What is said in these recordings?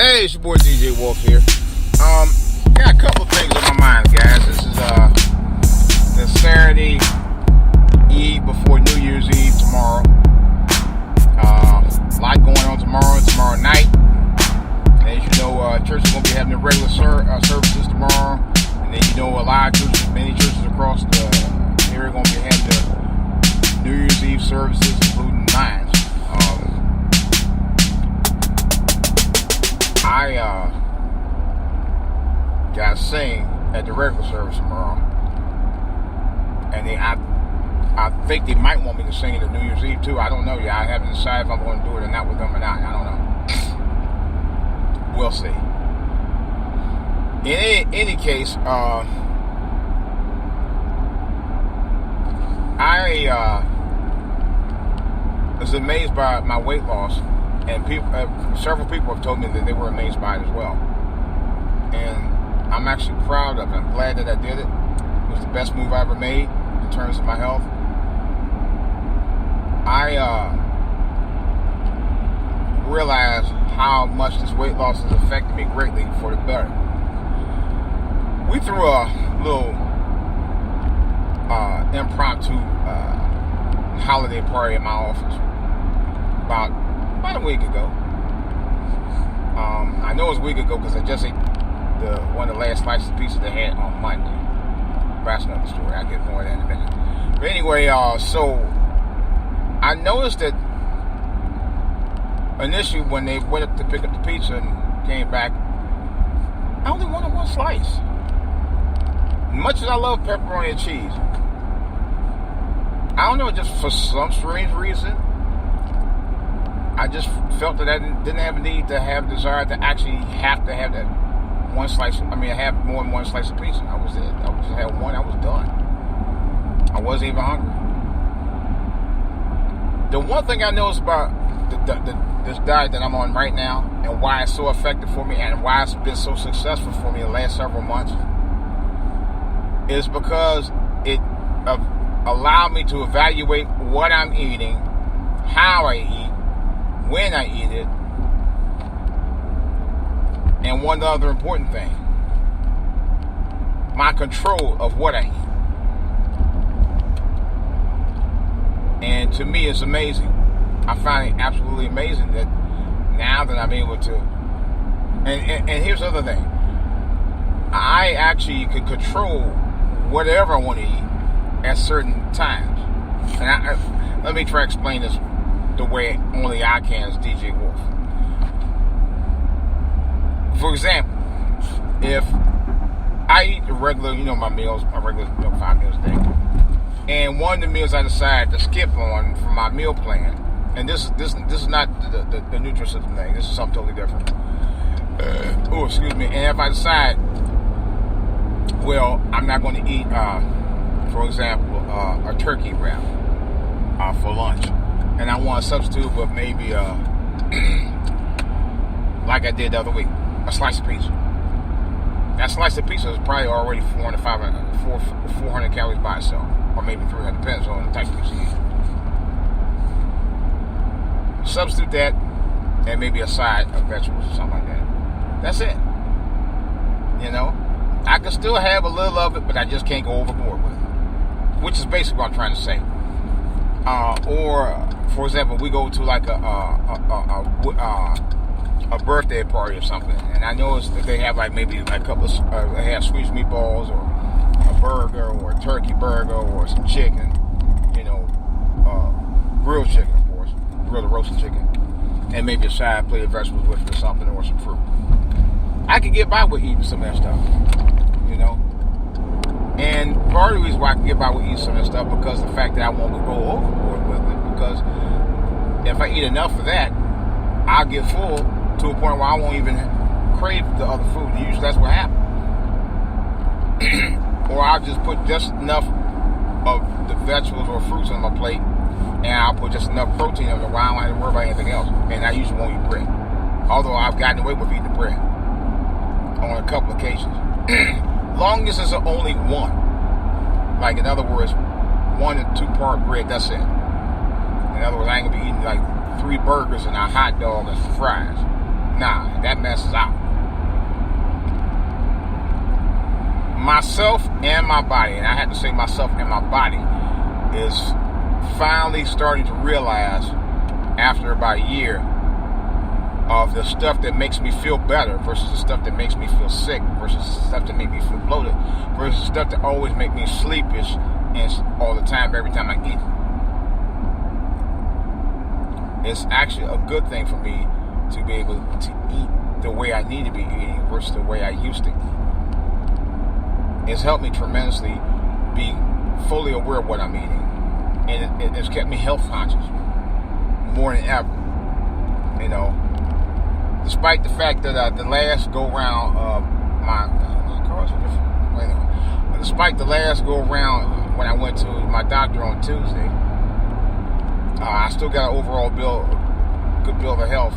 Hey, it's your boy DJ Wolf here. Got a couple of things on my mind, guys. This is the Saturday Eve before New Year's Eve tomorrow. A lot going on tomorrow night. As you know, church is going to be having the regular services tomorrow. And then you know a lot of churches, many churches across the area are going to be having the New Year's Eve services, including mine. I got to sing at the regular service tomorrow, and I think they might want me to sing at the New Year's Eve too. I don't know yet. I haven't decided if I'm going to do it or not with them or not. I don't know. We'll see. In any case, I was amazed by my weight loss. And several people have told me that they were amazed by it as well. And I'm actually proud of it. I'm glad that I did it. It was the best move I ever made in terms of my health. I realized how much this weight loss has affected me greatly for the better. We threw a little impromptu holiday party at my office about a week ago. I know it was a week ago because I just ate one of the last slices of pizza they had on Monday. That's another story. I'll get more of that in a minute. But anyway, so I noticed that initially when they went up to pick up the pizza and came back, I only wanted one slice. Much as I love pepperoni and cheese, I don't know, just for some strange reason, I just felt that I didn't have a need to have a desire to actually have to have that one slice. Have more than one slice of pizza. I was it. I just had one. I was done. I wasn't even hungry. The one thing I noticed about this diet that I'm on right now, and why it's so effective for me, and why it's been so successful for me the last several months, is because it allowed me to evaluate what I'm eating, how I eat, when I eat it, and one other important thing, my control of what I eat. And to me, it's amazing. I find it absolutely amazing that now that I'm able to, and here's the other thing, I actually can control whatever I want to eat at certain times. And let me try to explain this the way only I can as DJ Wolf. For example, if I eat the regular, my meals, my regular 5 meals a day, and one of the meals I decide to skip on from my meal plan, and this is not the Nutrisystem thing, this is something totally different. Excuse me. And if I decide, well, I'm not going to eat, for example, a turkey wrap for lunch, and I want to substitute with maybe, like I did the other week, a slice of pizza. That slice of pizza is probably already 400 calories by itself, or maybe 300, depends on the type of pizza you eat. Substitute that, and maybe a side of vegetables or something like that. That's it. I can still have a little of it, but I just can't go overboard with it, which is basically what I'm trying to say. Or, for example, we go to like a birthday party or something, and I noticed that they have like maybe like a couple of they have Swedish meatballs or a burger or a turkey burger or some chicken, grilled chicken, of course, grilled or roasted chicken, and maybe a side plate of vegetables with it or something, or some fruit. I can get by with eating some of that stuff, and part of the reason why I can get by with eating some of that stuff because the fact that I won't go overboard with it, because if I eat enough of that, I'll get full to a point where I won't even crave the other food. Usually that's what happens. Or I'll just put just enough of the vegetables or fruits on my plate, and I'll put just enough protein on it where I don't have to worry about anything else. And I usually won't eat bread. Although I've gotten away with eating the bread on a couple occasions. Long as it's only one. Like, in other words, 1 and 2 part bread, that's it. In other words, I ain't gonna be eating like 3 burgers and a hot dog and some fries. Nah, that that mess is out. Myself and my body, and I had to say myself and my body, is finally starting to realize after about a year of the stuff that makes me feel better versus the stuff that makes me feel sick versus the stuff that makes me feel bloated versus the stuff that always make me sleepish and all the time, every time I eat. It's actually a good thing for me to be able to eat the way I need to be eating versus the way I used to eat. It's helped me tremendously be fully aware of what I'm eating. And it's kept me health conscious more than ever. You know, despite the fact that the last go round my cars are different. Wait a minute. Despite the last go round when I went to my doctor on Tuesday, I still got an overall good bill of health,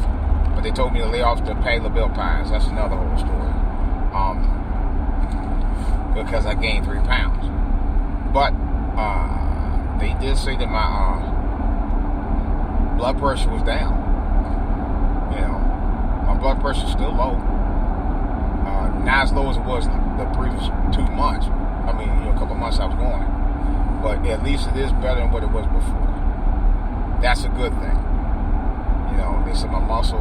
but they told me to lay off the Pay LaBelle pies. That's another whole story. Because I gained 3 pounds. But they did say that my blood pressure was down. You know, my blood pressure is still low. Not as low as it was the previous 2 months. I mean, a couple months I was going. But at least it is better than what it was before. That's a good thing. You know, they said my muscle,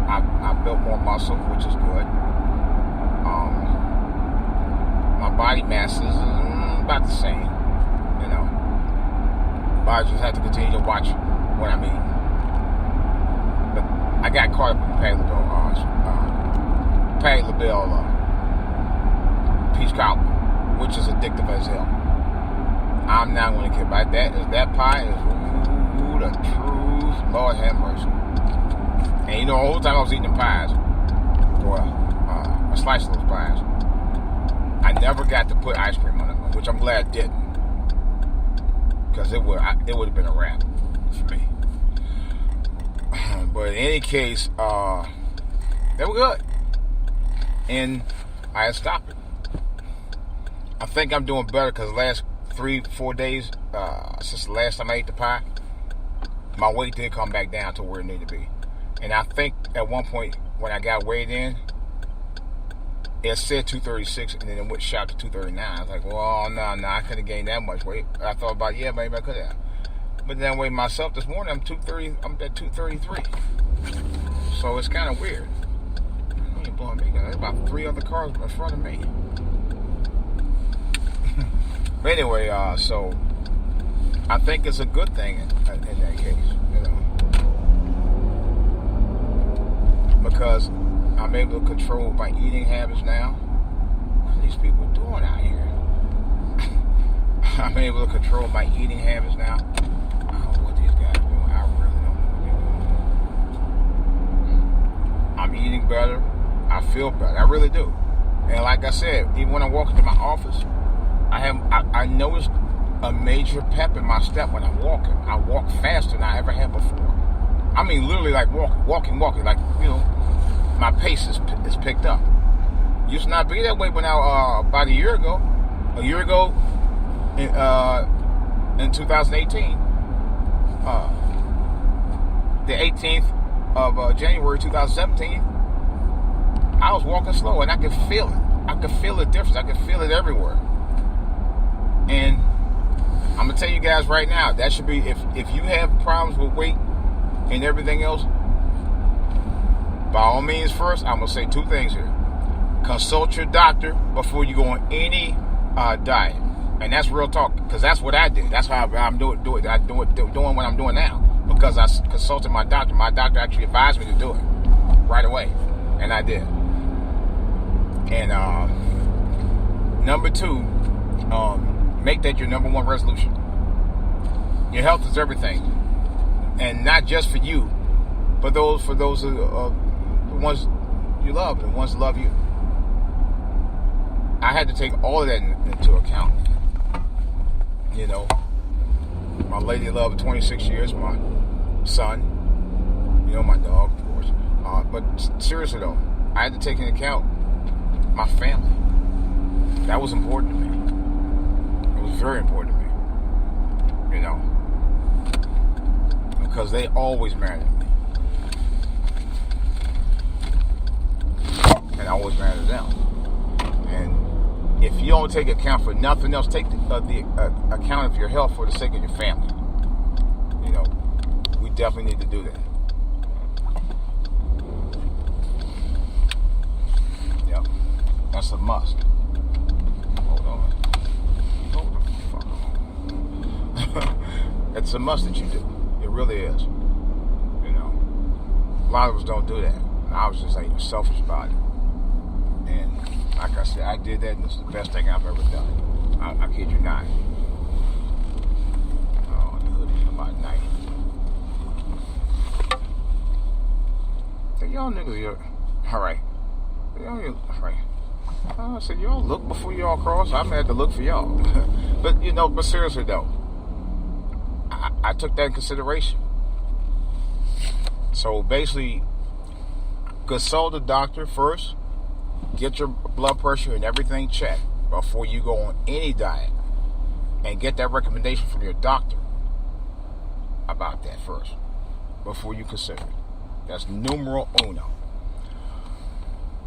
I built more muscle, which is good. My body mass is about the same, you know. But I just have to continue to watch what I'm eating. But I got caught up with the Pay LaBelle peach cobbler, which is addictive as hell. I'm not going to get by that. That pie is the truth. Lord have mercy. And you know, the whole time I was eating the pies, or a slice of those pies, I never got to put ice cream on them, which I'm glad I didn't, because it would have been a wrap for me. But in any case, they were good, and I had stopped it. I think I'm doing better because the last 3-4 days since the last time I ate the pie, my weight did come back down to where it needed to be. And I think at one point when I got weighed in, it said 236, and then it went shot to 239. I was like, well, no, I couldn't have gained that much weight. I thought about, yeah, maybe I could have. But then I weighed myself this morning, I'm at 233. So it's kind of weird. You ain't blowing me. There's about 3 other cars in front of me. But anyway, so I think it's a good thing in that case, you know, because I'm able to control my eating habits now. What are these people doing out here? I'm able to control my eating habits now. I don't know what these guys are doing. I really don't know what they're doing. I'm eating better. I feel better. I really do. And like I said, even when I walk into my office, I noticed a major pep in my step when I'm walking. I walk faster than I ever had before. I mean, literally like walking. Like, you know, my pace is picked up. Used to not be that way when about a year ago in 2018, the 18th of January 2017, I was walking slow and I could feel it. I could feel the difference. I could feel it everywhere. And I'm gonna tell you guys right now, that should be, if you have problems with weight and everything else, by all means, first I'm gonna say 2 things here. Consult your doctor before you go on any diet, and that's real talk, because that's what I did. That's how I'm doing what I'm doing now, because I consulted my doctor. My doctor actually advised me to do it right away, and I did. And number 2. Make that your number 1 resolution. Your health is everything, and not just for you, but for those the ones you love, the ones that love you. I had to take all of that into account. You know, my lady of love of 26 years, my son, you know, my dog, of course. But seriously though, I had to take into account my family. That was important to me. It was very important to me, you know, because they always married me. don't take account for nothing else, take the account of your health for the sake of your family. You know, we definitely need to do that. Yep, that's a must. Hold on. It's a must that you do. It really is. You know, a lot of us don't do that. And I was just like selfish about it. And like I said, I did that, and it's the best thing I've ever done. I kid you not. Oh, the hoodie's about night. So y'all niggas, all right. All right. I said, y'all look before y'all cross. I'm had to look for y'all. but seriously though, I took that in consideration. So basically, consult the doctor first. Get your blood pressure and everything checked before you go on any diet. And get that recommendation from your doctor about that first, before you consider it. That's numero uno.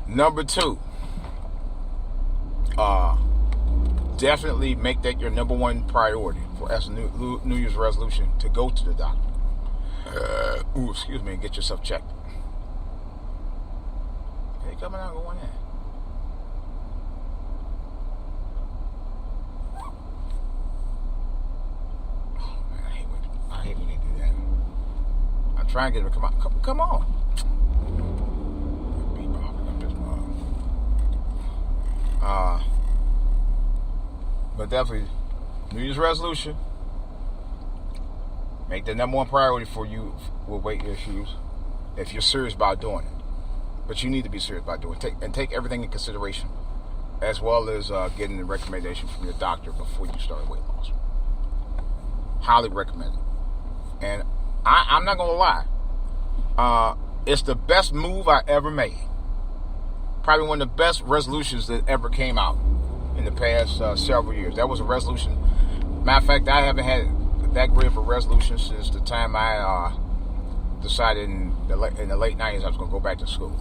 Number 2, definitely make that your number one priority as a New Year's resolution to go to the doctor. And get yourself checked. Hey, coming out, going in. Oh man, I hate when they do that. I try and get them to come on. But definitely, New Year's resolution. Make the number one priority for you with weight issues if you're serious about doing it. But you need to be serious about doing it. Take everything in consideration, as well as getting the recommendation from your doctor before you start weight loss. Highly recommend it. And I'm not going to lie. It's the best move I ever made. Probably one of the best resolutions that ever came out in the past several years. That was a resolution. Matter of fact, I haven't had that great of a resolution since the time I decided in the late 90s I was going to go back to school.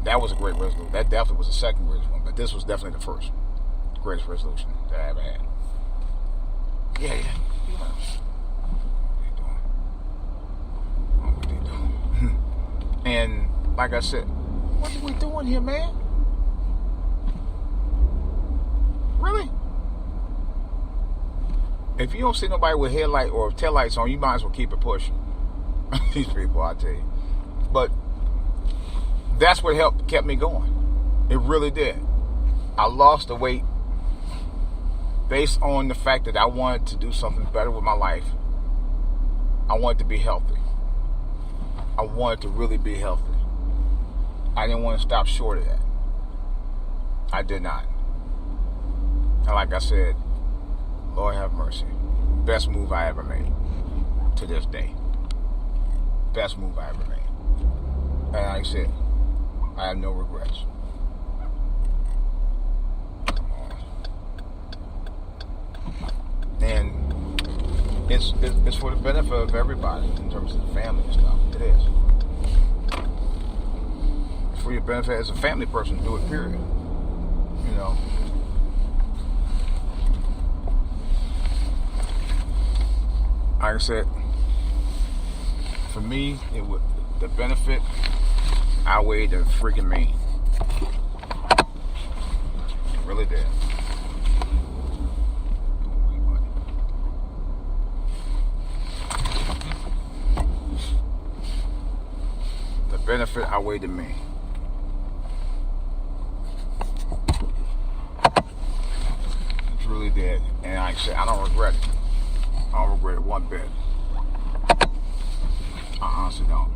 That was a great resolution. That definitely was the second greatest one, but this was definitely the first greatest resolution that I ever had. Yeah. What they doing? And like I said, what are we doing here, man? Really? If you don't see nobody with headlight or taillights on, you might as well keep it pushing. These people, I tell you. But that's what kept me going. It really did. I lost the weight based on the fact that I wanted to do something better with my life. I wanted to be healthy. I wanted to really be healthy. I didn't want to stop short of that. I did not. And like I said, Lord have mercy. Best move I ever made to this day. Best move I ever made. And like I said, I have no regrets. Come on. And it's for the benefit of everybody in terms of the family and stuff. It is. It's for your benefit as a family person to do it, period. You know. Like I said, for me, the benefit outweighed the freaking mean. It really did. The benefit outweighed the mean. It really did. And like I said, I don't regret it. I don't regret it one bit. I honestly don't.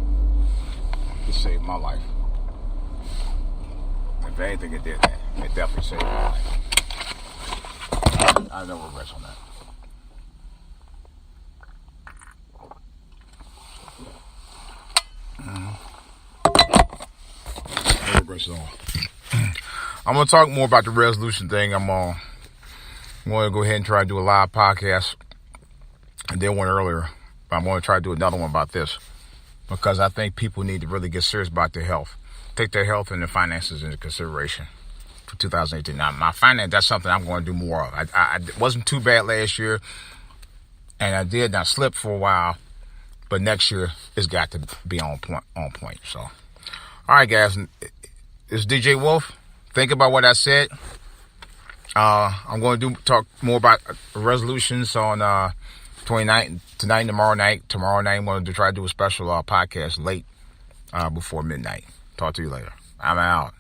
It saved my life. If anything, it did that. It definitely saved my life. I have no regrets on that. No regrets at all. I'm going to talk more about the resolution thing. I'm going to go ahead and try to do a live podcast. I did one earlier, but I'm going to try to do another one about this because I think people need to really get serious about their health. Take their health and their finances into consideration. for 2018. Now, I find that that's something I'm going to do more of. I wasn't too bad last year, and I did not slip for a while, but next year it's got to be on point. So, all right, guys, it's DJ Wolf. Think about what I said. I'm going to talk more about resolutions on 29th tonight and tomorrow night. Tomorrow night I'm going to try to do a special podcast late before midnight. Talk to you later. I'm out.